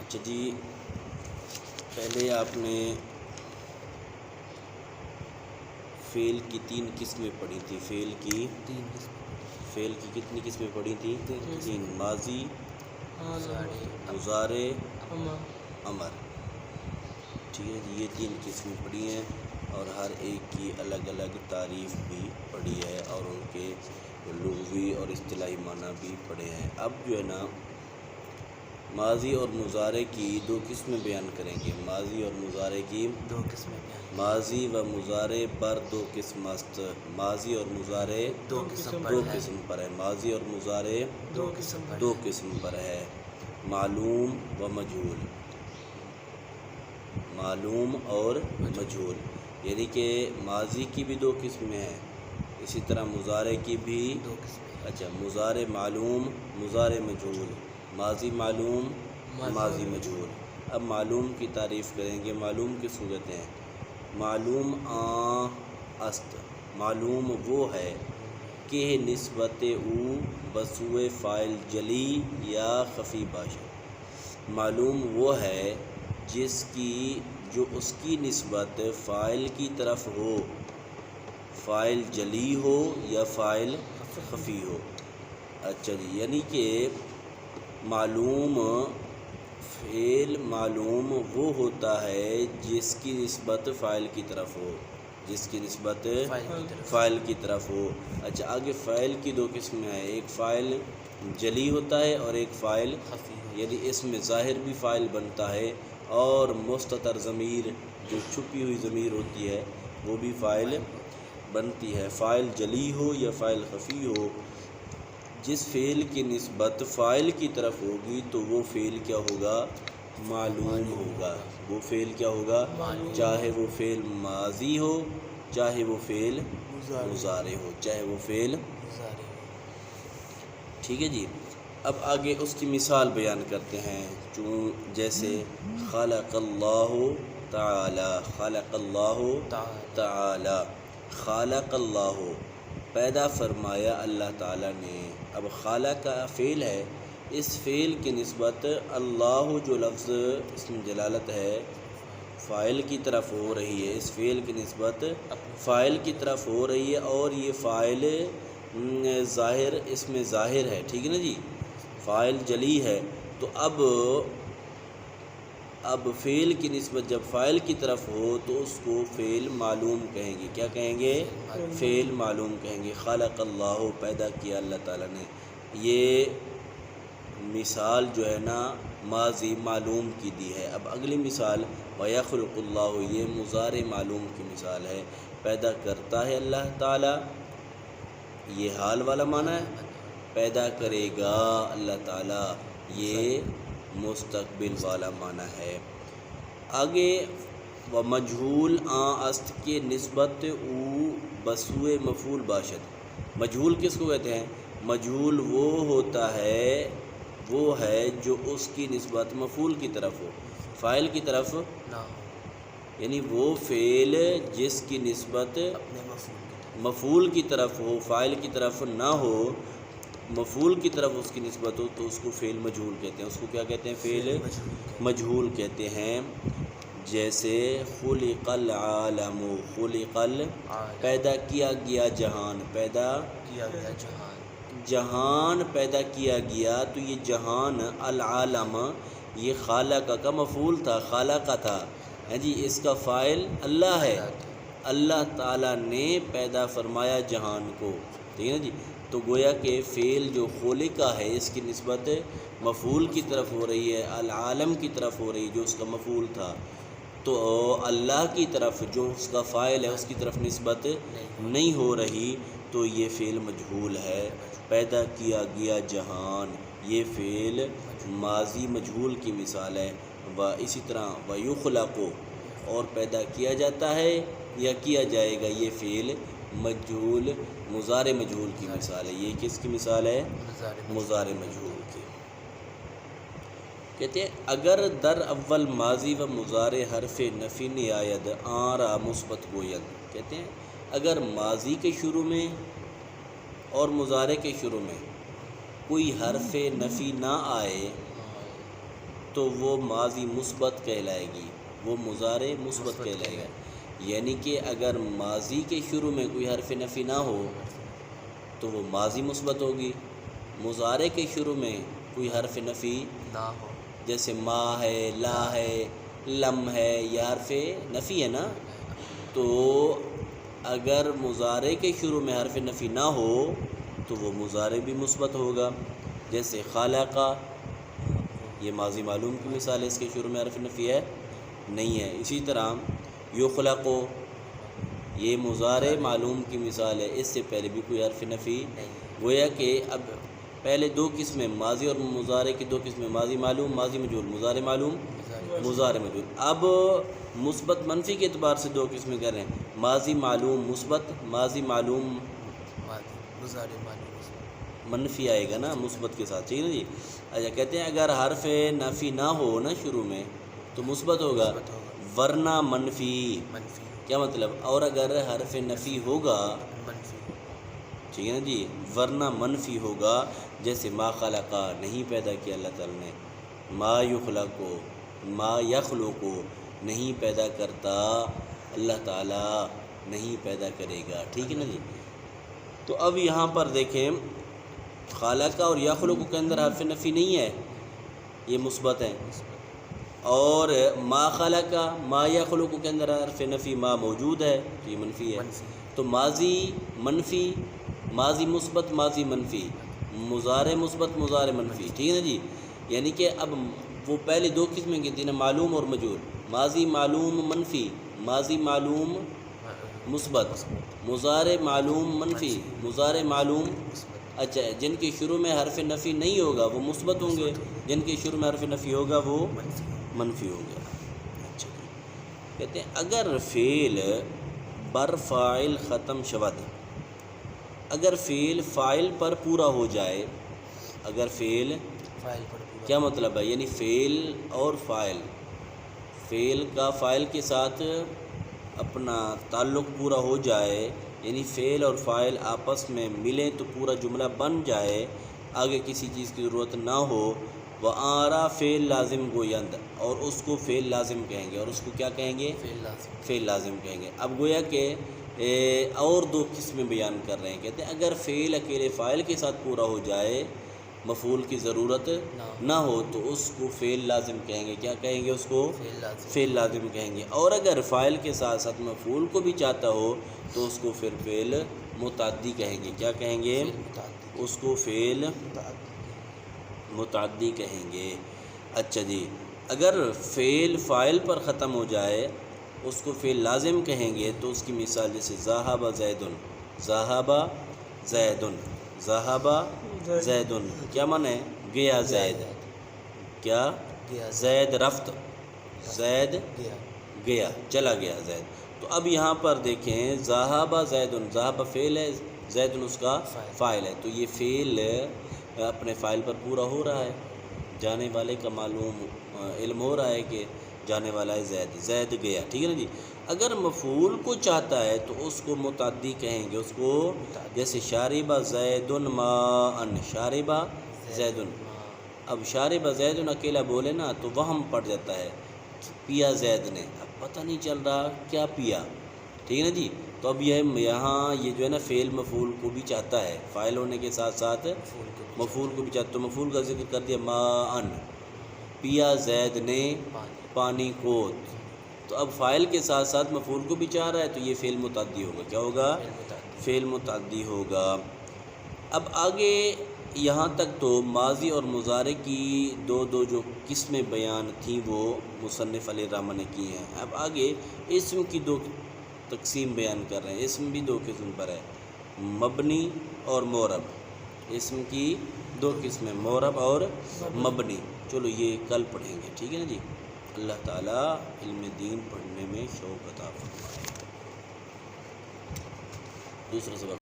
اچھا جی، پہلے آپ نے فعل کی 3 قسمیں پڑھی تھی. فعل کی کتنی قسمیں پڑھی تھی؟ 3. ماضی، مضارع، امر. ٹھیک ہے جی، یہ 3 قسمیں پڑھی ہیں اور ہر ایک کی الگ الگ تعریف بھی پڑھی ہے اور ان کے لغوی اور اصطلاحی معنی بھی پڑھے ہیں. اب جو ہے نا ماضی اور مضارع کی 2 قسمیں بیان کریں گے. ماضی اور مضارع کی 2 قسمیں بیان. ماضی و مضارع بر 2 قسم است. ماضی اور مضارع 2 قسم دو قسم پر ہے. ماضی اور مضارع 2 قسم پر 2 قسم پر ہے. معلوم و مجہول. معلوم اور مجہول، یعنی کہ ماضی کی بھی 2 قسمیں ہیں، اسی طرح مضارع کی بھی 2 قسمیں. اچھا، مضارع معلوم، مضارع مجہول. ماضی معلوم، ماضی مجہول. اب معلوم کی تعریف کریں گے. معلوم کی صورت ہے معلوم است. معلوم وہ ہے کہ نسبت او بسوئے فاعل جلی یا خفی باشد. معلوم وہ ہے جو اس کی نسبت فاعل کی طرف ہو، فاعل جلی ہو یا فاعل خفی ہو. اچھا جی، یعنی کہ معلوم فعل معلوم وہ ہوتا ہے جس کی نسبت فاعل کی طرف ہو، جس کی نسبت فاعل کی طرف ہو. اچھا، آگے فاعل کی 2 قسمیں ہیں. ایک فاعل جلی ہوتا ہے اور ایک فاعل خفی، یعنی اس میں ظاہر بھی فاعل بنتا ہے اور مستتر ضمیر جو چھپی ہوئی ضمیر ہوتی ہے وہ بھی فاعل بنتی ہے. فاعل جلی ہو یا فاعل خفی ہو، جس فعل کی نسبت فاعل کی طرف ہوگی تو وہ فعل کیا ہوگا؟ معلوم ہوگا. وہ فعل کیا ہوگا؟ چاہے وہ فعل ماضی ہو، چاہے وہ فعل مضارع ہو، چاہے وہ فعل. ٹھیک ہے جی. اب آگے اس کی مثال بیان کرتے ہیں. جیسے خلق اللہ تعالی. خلق اللہ تعالی. خالق اللہ، پیدا فرمایا اللہ تعالیٰ نے. اب خالق کا فعل ہے، اس فعل کی نسبت اللہ جو لفظ اسم جلالت ہے فاعل کی طرف ہو رہی ہے. اس فعل کی نسبت فاعل کی طرف ہو رہی ہے اور یہ فاعل ظاہر، اس میں ظاہر ہے. ٹھیک ہے نا جی، فاعل جلی ہے. تو اب فعل کی نسبت جب فاعل کی طرف ہو تو اس کو فعل معلوم کہیں گے. کیا کہیں گے؟ فعل معلوم کہیں گے. خلق اللہ، پیدا کیا اللہ تعالیٰ نے. یہ مثال جو ہے نا ماضی معلوم کی دی ہے. اب اگلی مثال وَيَخْلُقُ اللَّهُ، یہ مضارع معلوم کی مثال ہے. پیدا کرتا ہے اللہ تعالیٰ، یہ حال والا معنی ہے. پیدا کرے گا اللہ تعالیٰ، یہ مستقبل والا معنی ہے. آگے ومجہول است کے نسبت او بسوئے مفعول باشد. مجہول کس کو کہتے ہیں؟ مجہول وہ ہے جو اس کی نسبت مفعول کی طرف ہو، فاعل کی طرف نہ ہو. یعنی وہ فعل جس کی نسبت مفعول کی طرف ہو، فاعل کی طرف نہ ہو، مفعول کی طرف اس کی نسبت ہو تو اس کو فعل مجہول کہتے ہیں. اس کو کیا کہتے ہیں؟ فعل مجہول کہتے ہیں. جیسے خلق العالم. خلق پیدا کیا گیا جہان. پیدا کیا گیا جہان پیدا کیا گیا. تو یہ جہان العالم یہ خالق کا مفعول تھا، خالق کا تھا جی. اس کا فاعل اللہ ہے. اللہ تعالیٰ نے پیدا فرمایا جہان کو. ٹھیک ہے جی. تو گویا کہ فعل جو خلقہ ہے اس کی نسبت مفعول کی طرف ہو رہی ہے، العالم کی طرف ہو رہی ہے جو اس کا مفعول تھا. تو اللہ کی طرف جو اس کا فاعل ہے اس کی طرف نسبت نہیں ہو رہی تو یہ فعل مجہول ہے. پیدا کیا گیا جہان، یہ فعل ماضی مجہول کی مثال ہے. اسی طرح وَيُخْلَقُ، اور پیدا کیا جاتا ہے یا کیا جائے گا، یہ فعل مجہول مضارع مجہول کی مثال ہے. یہ کس کی مثال ہے؟ مضارع مجہول کی. کہتے ہیں اگر در اول ماضی و مضارع حرف نفی نیاید آن را مثبت گوید. کہتے ہیں اگر ماضی کے شروع میں اور مضارع کے شروع میں کوئی حرف نفی نہ آئے تو وہ ماضی مثبت کہلائے گی، وہ مضارع مثبت کہلائے گا۔ یعنی کہ اگر ماضی کے شروع میں کوئی حرف نفی نہ ہو تو وہ ماضی مثبت ہوگی، مضارع کے شروع میں کوئی حرف نفی نہ ہو، جیسے ما ہے، لا ہے، لم ہے، یہ حرف نفی ہے نا، تو اگر مضارع کے شروع میں حرف نفی نہ ہو تو وہ مضارع بھی مثبت ہوگا۔ جیسے خالقہ، یہ ماضی معلوم کی مثال ہے، اس کے شروع میں حرف نفی ہے نہیں ہے۔ اسی طرح یخلق، یہ مضارع معلوم کی مثال ہے، اس سے پہلے بھی کوئی حرف نفی، گویا کہ اب پہلے دو قسمیں ماضی اور مضارع کی دو قسمیں، ماضی معلوم، ماضی مجہول، مضارع معلوم، مضارع مجہول۔ اب مثبت منفی کے اعتبار سے دو قسمیں کر رہے ہیں، ماضی معلوم مثبت، ماضی معلوم مضارع معلوم منفی آئے گا نا مثبت کے ساتھ، ٹھیک ہے نا جی۔ اچھا کہتے ہیں اگر حرف نفی نہ ہو نا شروع میں تو مثبت ہوگا، ورنہ منفی۔ منفی کیا مطلب؟ اور اگر حرف نفی ہوگا، منفی ٹھیک ہے نا جی، ورنہ منفی ہوگا، جیسے ما خلقہ، نہیں پیدا کیا اللہ تعالیٰ نے، ما یخلق، ما یخلق، نہیں پیدا کرتا اللہ تعالیٰ، نہیں پیدا کرے گا، ٹھیک ہے نا جی۔ تو اب یہاں پر دیکھیں خالقہ اور یخلق کے اندر حرف نفی نہیں ہے، یہ مثبت ہیں، اور ما خلقہ، ما یخلق کے اندر حرف نفی ما موجود ہے تو یہ منفی ہے۔ تو ماضی منفی، ماضی مثبت، ماضی منفی، مضارع مثبت، مضارع منفی، ٹھیک ہے نا جی۔ یعنی کہ اب وہ پہلے دو قسمیں کی تھیں نا، معلوم اور مجہول، ماضی معلوم منفی، ماضی معلوم مثبت، مضارع معلوم منفی، مضارع معلوم، اچھا جن کے شروع میں حرف نفی نہیں ہوگا وہ مثبت ہوں گے، جن کے شروع میں حرف نفی ہوگا وہ منفی ہوں گے۔ اچھا جی، کہتے ہیں اگر فعل بر فاعل ختم شود، اگر فعل فاعل پر پورا ہو جائے، اگر فعل فاعل پر پورا، کیا مطلب ہے؟ یعنی فعل اور فاعل، فعل کا فاعل کے ساتھ اپنا تعلق پورا ہو جائے، یعنی فعل اور فاعل آپس میں ملیں تو پورا جملہ بن جائے، آگے کسی چیز کی ضرورت نہ ہو، وآرا فعل لازم گویند، اور اس کو فعل لازم کہیں گے، اور اس کو کیا کہیں گے؟ فعل لازم، فعل لازم کہیں گے۔ اب گویا کہ اور دو قسمیں بیان کر رہے ہیں، کہتے ہیں اگر فعل اکیلے فاعل کے ساتھ پورا ہو جائے، مفعول کی ضرورت نہ ہو، تو اس کو فعل لازم کہیں گے، کیا کہیں گے اس کو؟ فعل لازم، فعل لازم کہیں گے۔ اور اگر فاعل کے ساتھ ساتھ مفعول کو بھی چاہتا ہو تو اس کو پھر فعل متعدی کہیں گے، کیا کہیں گے؟ اس کو فعل متعدی کہیں گے۔ اچھا جی، اگر فعل فاعل پر ختم ہو جائے اس کو فعل لازم کہیں گے، تو اس کی مثال جیسے ذہب زیدن، ذہب زیدن، ذہب زیدن، کیا معنی ہے؟ گیا زید، کیا؟ زید رفت، زید گیا، چلا گیا زید۔ تو اب یہاں پر دیکھیں ذہب زیدن، ذہب فعل ہے، زیدن اس کا فاعل ہے، تو یہ فعل اپنے فاعل پر پورا ہو رہا ہے، جانے والے کا معلوم علم ہو رہا ہے کہ جانے والا ہے زید، زید گیا، ٹھیک ہے نا جی۔ اگر مفعول کو چاہتا ہے تو اس کو متعدی کہیں گے، اس کو جیسے شارب زیدن ماء، شارب زیدن، اب شارب زیدن اکیلا بولے نا تو وہم پڑ جاتا ہے، پیا زید نے، اب پتہ نہیں چل رہا کیا پیا، ٹھیک ہے نا جی۔ تو اب یہاں یہ جو ہے نا فعل مفعول کو بھی چاہتا ہے، فاعل ہونے کے ساتھ ساتھ مفعول کو بھی چاہتا، تو مفعول کا ذکر کر دیا ماء، پیا زید نے پانی کو، تو اب فاعل کے ساتھ ساتھ مفعول کو بھی چاہ رہا ہے تو یہ فعل متعدی ہوگا، کیا ہوگا؟ فعل متعدی ہوگا۔ اب آگے یہاں تک تو ماضی اور مضارع کی دو جو قسمیں بیان تھیں وہ مصنف علیہ الرحمہ نے کی ہیں۔ اب آگے اسم کی دو تقسیم بیان کر رہے ہیں، اسم بھی دو قسم پر ہے، مبنی اور معرب، اسم کی دو قسمیں، معرب اور مبنی۔ چلو یہ کل پڑھیں گے، ٹھیک ہے نا جی۔ اللہ تعالیٰ علم دین پڑھنے میں شوق عطا فرمائے۔ دوسرا سبق